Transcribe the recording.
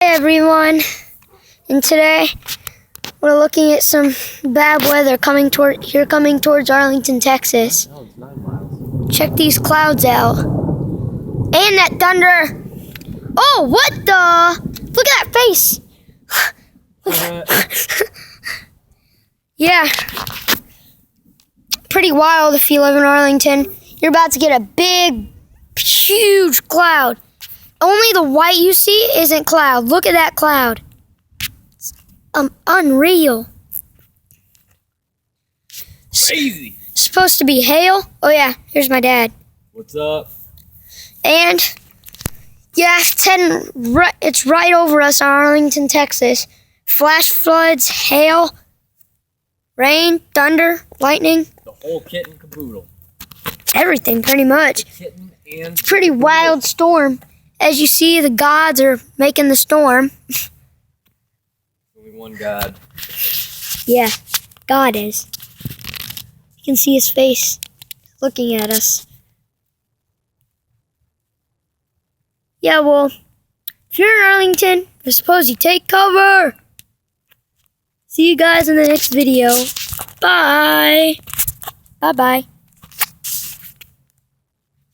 Hey everyone, and today we're looking at some bad weather coming towards Arlington, Texas. Check these clouds out. And that thunder. Oh, what the? Look at that face. Yeah. Pretty wild if you live in Arlington. You're about to get a big, huge cloud. Only the white you see isn't cloud. Look at that cloud. It's unreal. Crazy. Supposed to be hail. Oh yeah, here's my dad. What's up? And yeah, it's right over us in Arlington, Texas. Flash floods, hail, rain, thunder, lightning. The whole kit and caboodle. Everything, pretty much. The kitten and Pretty wild storm. As you see, the gods are making the storm. only one God. Yeah, God is. You can see his face looking at us. Yeah, well, if you're in Arlington, I suppose you take cover. See you guys in the next video. Bye. Bye-bye.